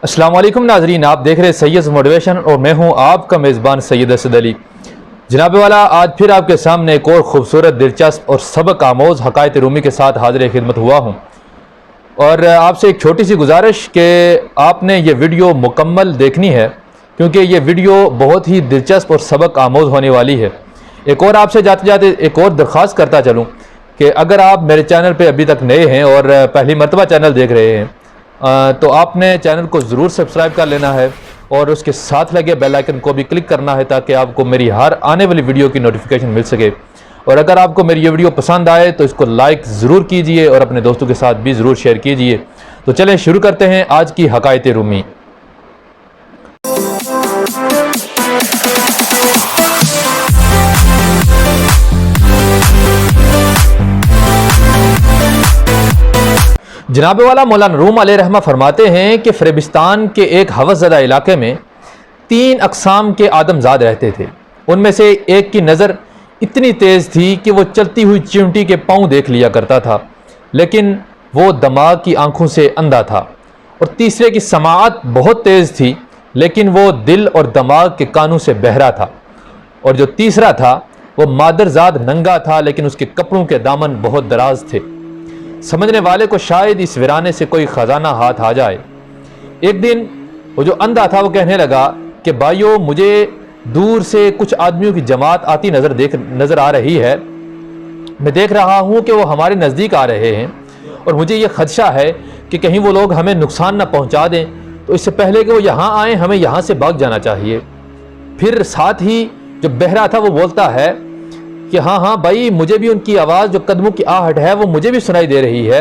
अस्सलाम वालेकुम नाजरीन, आप देख रहे सैयद मोटिवेशन और मैं हूं आपका मेज़बान सैयद असद अली। जनाब वाला, आज फिर आपके सामने एक और ख़ूबसूरत, दिलचस्प और सबक आमोज़ हक़ाइक़ रूमी के साथ हाज़िर खिदमत हुआ हूं। और आपसे एक छोटी सी गुजारिश कि आपने ये वीडियो मुकम्मल देखनी है, क्योंकि ये वीडियो बहुत ही दिलचस्प और सबक आमोज़ होने वाली है। एक और आपसे जाते जाते एक और दरख्वास्त करता चलूँ कि अगर आप मेरे चैनल पे अभी तक नए हैं और पहली मरतबा चैनल देख रहे हैं, तो आपने चैनल को ज़रूर सब्सक्राइब कर लेना है और उसके साथ लगे बेल आइकन को भी क्लिक करना है, ताकि आपको मेरी हर आने वाली वीडियो की नोटिफिकेशन मिल सके। और अगर आपको मेरी ये वीडियो पसंद आए तो इसको लाइक ज़रूर कीजिए और अपने दोस्तों के साथ भी ज़रूर शेयर कीजिए। तो चलें शुरू करते हैं आज की हक़ाइक़ रूमी। जनाब वाला मौलाना रूम अलैहिर्रहमा फरमाते हैं कि फ़िरबिस्तान के एक हवसज़दा इलाके में 3 अक़साम के आदमज़ाद रहते थे। उनमें से एक की नज़र इतनी तेज़ थी कि वो चलती हुई चींटी के पाँव देख लिया करता था, लेकिन वो दिमाग की आंखों से अंधा था। और तीसरे की समाअत बहुत तेज़ थी, लेकिन वो दिल और दिमाग के कानों से बहरा था। और जो तीसरा था वो मादरजाद नंगा था, लेकिन उसके कपड़ों के दामन बहुत दराज थे। समझने वाले को शायद इस वीराने से कोई ख़जाना हाथ आ जाए। एक दिन वो जो अंधा था वो कहने लगा कि भाइयों, मुझे दूर से कुछ आदमियों की जमात आती नज़र आ रही है। मैं देख रहा हूँ कि वो हमारे नज़दीक आ रहे हैं और मुझे ये खदशा है कि कहीं वो लोग हमें नुकसान ना पहुँचा दें, तो इससे पहले कि वो यहाँ आएँ हमें यहाँ से भाग जाना चाहिए। फिर साथ ही जो बहरा था वो बोलता है कि हाँ भाई, मुझे भी उनकी आवाज़, जो कदमों की आहट है, वो मुझे भी सुनाई दे रही है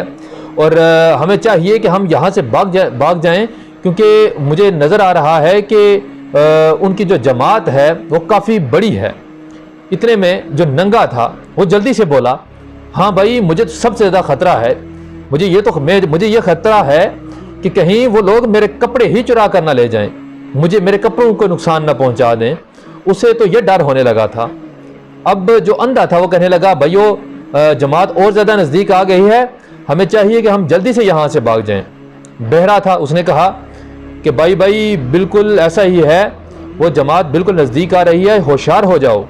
और हमें चाहिए कि हम यहाँ से भाग जाएं, क्योंकि मुझे नज़र आ रहा है कि उनकी जो जमात है वो काफ़ी बड़ी है। इतने में जो नंगा था वो जल्दी से बोला, हाँ भाई, मुझे तो सबसे ज़्यादा ख़तरा है। मुझे ये ख़तरा है कि कहीं वो लोग मेरे कपड़े ही चुरा कर ना ले जाएँ, मुझे मेरे कपड़ों को नुकसान ना पहुँचा दें। उसे तो ये डर होने लगा था। अब जो अंधा था वो कहने लगा, भाइयों, जमात और ज़्यादा नज़दीक आ गई है, हमें चाहिए कि हम जल्दी से यहाँ से भाग जाएं। बहरा था, उसने कहा कि भाई बिल्कुल ऐसा ही है, वो जमात बिल्कुल नज़दीक आ रही है, होशियार हो जाओ।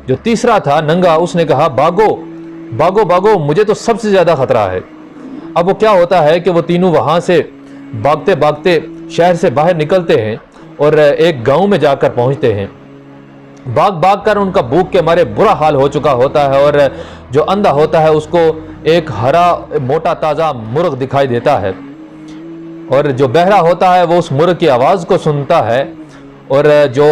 जो तीसरा था नंगा, उसने कहा, भागो, मुझे तो सबसे ज़्यादा ख़तरा है। अब वो क्या होता है कि वो तीनों वहाँ से भागते भागते शहर से बाहर निकलते हैं और एक गाँव में जाकर पहुँचते हैं। भाग कर उनका भूख के मारे बुरा हाल हो चुका होता है और जो अंधा होता है उसको एक हरा मोटा ताज़ा मुर्ग दिखाई देता है, और जो बहरा होता है वो उस मुर्ग की आवाज़ को सुनता है, और जो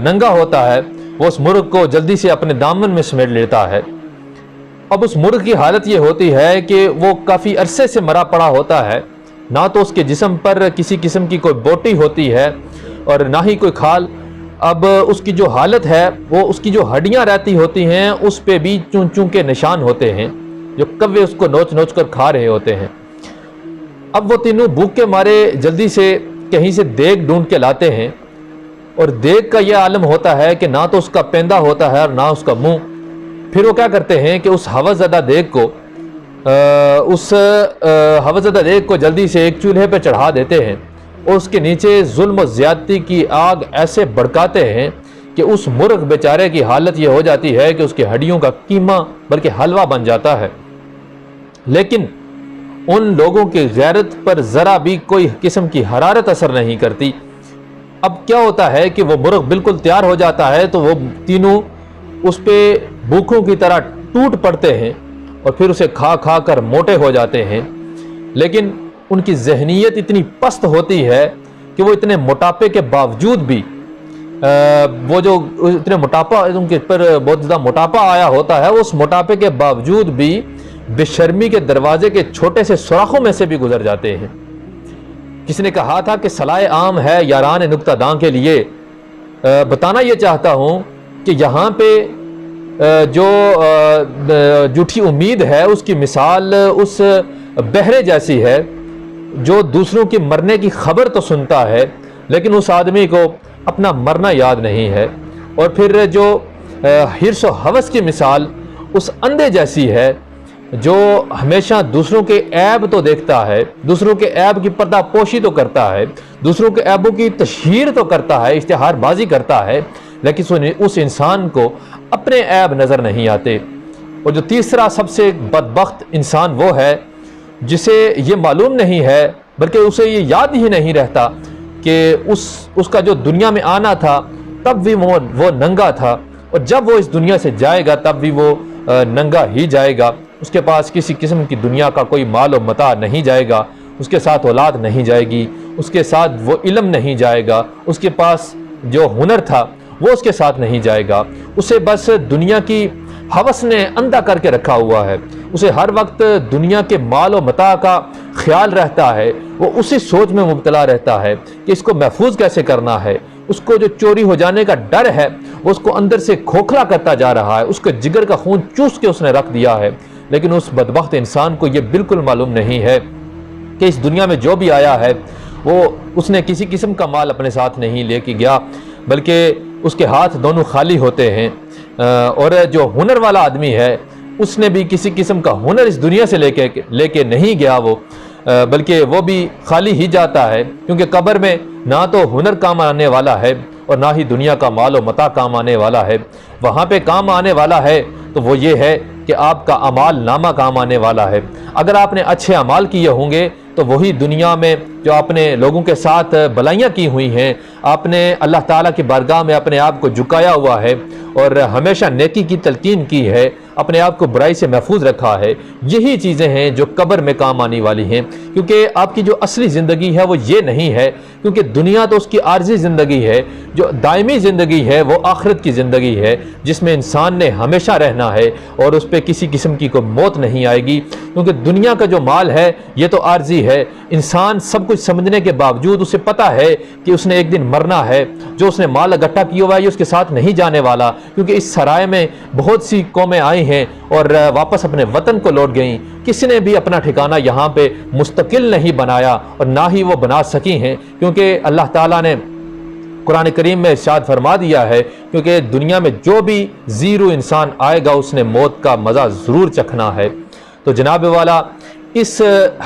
नंगा होता है वो उस मुर्ग को जल्दी से अपने दामन में समेट लेता है। अब उस मुर्ग की हालत ये होती है कि वो काफ़ी अरसे से मरा पड़ा होता है, ना तो उसके जिस्म पर किसी किस्म की कोई बोटी होती है और ना ही कोई खाल। अब उसकी जो हालत है, वो उसकी जो हड्डियां रहती होती हैं उस पे भी चूं चूं के निशान होते हैं, जो कव्वे उसको नोच कर खा रहे होते हैं। अब वो तीनों भूख के मारे जल्दी से कहीं से देग ढूंढ के लाते हैं, और देग का यह आलम होता है कि ना तो उसका पेंदा होता है और ना उसका मुंह। फिर वो क्या करते हैं कि उस हवसज़दा देग को जल्दी से एक चूल्हे पर चढ़ा देते हैं और उसके नीचे जुल्म और ज़्यादती की आग ऐसे भड़काते हैं कि उस मुर्ग बेचारे की हालत ये हो जाती है कि उसकी हड्डियों का कीमा बल्कि हलवा बन जाता है। लेकिन उन लोगों की गैरत पर ज़रा भी कोई किस्म की हरारत असर नहीं करती। अब क्या होता है कि वो मुर्ग बिल्कुल तैयार हो जाता है, तो वो तीनों उस पर भूखों की तरह टूट पड़ते हैं और फिर उसे खा कर मोटे हो जाते हैं। लेकिन उनकी जहनीत इतनी पस्त होती है कि वो इतने मोटापे के बावजूद भी वो जो इतने मोटापा उनके पर बहुत ज़्यादा मोटापा आया होता है, उस मोटापे के बावजूद भी बेशर्मी के दरवाजे के छोटे से सुराखों में से भी गुजर जाते हैं। किसी ने कहा था कि सलाए आम है यारान नुक्तादां के लिए। बताना ये चाहता हूँ कि यहाँ पे जो झूठी उम्मीद है उसकी मिसाल उस बहरे जैसी है जो दूसरों के मरने की खबर तो सुनता है, लेकिन उस आदमी को अपना मरना याद नहीं है। और फिर जो हिर्स व हवस की मिसाल उस अंधे जैसी है جو ہمیشہ دوسروں کے عیب تو دیکھتا ہے، دوسروں کے عیب کی پردہ پوشی تو کرتا ہے، دوسروں کے عیبوں کی تشہیر تو کرتا ہے، اشتہار بازی کرتا ہے، لیکن اس انسان کو اپنے عیب نظر نہیں آتے۔ اور جو تیسرا سب سے بدبخت انسان وہ ہے جسے یہ معلوم نہیں ہے، بلکہ اسے یہ یاد ہی نہیں رہتا کہ اس کا جو دنیا میں آنا تھا تب بھی وہ ننگا تھا، اور جب وہ اس دنیا سے جائے گا تب بھی وہ ننگا ہی جائے گا۔ اس کے پاس کسی قسم کی دنیا کا کوئی مال و متاع نہیں جائے گا، اس کے ساتھ اولاد نہیں جائے گی، اس کے ساتھ وہ علم نہیں جائے گا، اس کے پاس جو ہنر تھا وہ اس کے ساتھ نہیں جائے گا۔ اسے بس دنیا کی ہوس نے اندھا کر کے رکھا ہوا ہے، اسے ہر وقت دنیا کے مال و متاع کا خیال رہتا ہے، وہ اسی سوچ میں مبتلا رہتا ہے کہ اس کو محفوظ کیسے کرنا ہے۔ اس کو جو چوری ہو جانے کا ڈر ہے وہ اس کو اندر سے کھوکھلا کرتا جا رہا ہے، اس کے جگر کا خون چوس کے اس نے رکھ دیا ہے۔ لیکن اس بدبخت انسان کو یہ بالکل معلوم نہیں ہے کہ اس دنیا میں جو بھی آیا ہے وہ اس نے کسی قسم کا مال اپنے ساتھ نہیں لے کے گیا، بلکہ اس کے ہاتھ دونوں خالی ہوتے ہیں۔ اور جو ہنر والا آدمی ہے اس نے بھی کسی قسم کا ہنر اس دنیا سے لے کے نہیں گیا وہ، بلکہ وہ بھی خالی ہی جاتا ہے، کیونکہ قبر میں نہ تو ہنر کام آنے والا ہے اور نہ ہی دنیا کا مال و متاع کام آنے والا ہے۔ وہاں پہ کام آنے والا ہے تو وہ یہ ہے کہ آپ کا اعمال نامہ کام آنے والا ہے۔ اگر آپ نے اچھے اعمال کیے ہوں گے تو وہی دنیا میں جو آپ نے لوگوں کے ساتھ بلائیاں کی ہوئی ہیں، آپ نے اللہ تعالیٰ کی بارگاہ میں اپنے آپ کو جھکایا ہوا ہے اور ہمیشہ نیکی کی تلقین کی ہے، اپنے آپ کو برائی سے محفوظ رکھا ہے، یہی چیزیں ہیں جو قبر میں کام آنے والی ہیں۔ کیونکہ آپ کی جو اصلی زندگی ہے وہ یہ نہیں ہے، کیونکہ دنیا تو اس کی عارضی زندگی ہے، جو دائمی زندگی ہے وہ آخرت کی زندگی ہے، جس میں انسان نے ہمیشہ رہنا ہے اور اس پہ کسی قسم کی کوئی موت نہیں آئے گی۔ کیونکہ دنیا کا جو مال ہے یہ تو عارضی ہے، انسان سب کچھ سمجھنے کے باوجود اسے پتہ ہے کہ اس نے ایک دن مرنا ہے، جو اس نے مال اکٹھا کیا ہوا ہے یہ اس کے ساتھ نہیں جانے والا، کیونکہ اس سرائے میں بہت سی قومیں آئی ہیں اور واپس اپنے وطن کو لوٹ گئیں، کسی نے بھی اپنا ٹھکانہ یہاں پہ مستقل نہیں بنایا اور نہ ہی وہ بنا سکی ہیں، کیونکہ اللہ تعالیٰ نے قرآن کریم میں ارشاد فرما دیا ہے کیونکہ دنیا میں جو بھی زیرو انسان آئے گا اس نے موت کا مزہ ضرور چکھنا ہے۔ تو جناب والا اس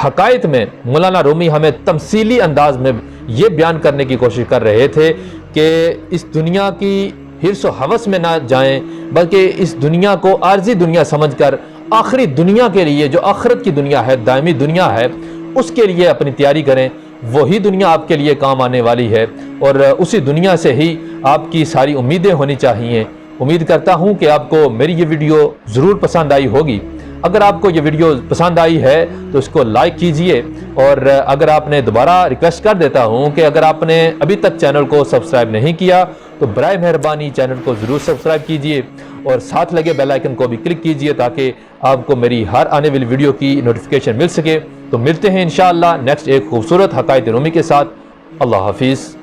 حقائق میں مولانا رومی ہمیں تمثیلی انداز میں یہ بیان کرنے کی کوشش کر رہے تھے کہ اس دنیا کی حرص و ہوس میں نہ جائیں، بلکہ اس دنیا کو عارضی دنیا سمجھ کر آخری دنیا کے لیے جو آخرت کی دنیا ہے، دائمی دنیا ہے، اس کے لیے اپنی تیاری کریں۔ وہی دنیا آپ کے لیے کام آنے والی ہے اور اسی دنیا سے ہی آپ کی ساری امیدیں ہونی چاہیے۔ امید کرتا ہوں کہ آپ کو میری یہ ویڈیو ضرور پسند آئی ہوگی۔ اگر آپ کو یہ ویڈیو پسند آئی ہے تو اس کو لائک کیجئے، اور اگر آپ نے دوبارہ ریکویسٹ کر دیتا ہوں کہ اگر آپ نے ابھی تک چینل کو سبسکرائب نہیں کیا تو برائے مہربانی چینل کو ضرور سبسکرائب کیجئے اور ساتھ لگے بیل آئیکن کو بھی کلک کیجئے تاکہ آپ کو میری ہر آنے والی ویڈیو کی نوٹیفیکیشن مل سکے۔ تو ملتے ہیں انشاءاللہ نیکسٹ ایک خوبصورت حقائق رومی کے ساتھ۔ اللہ حافظ۔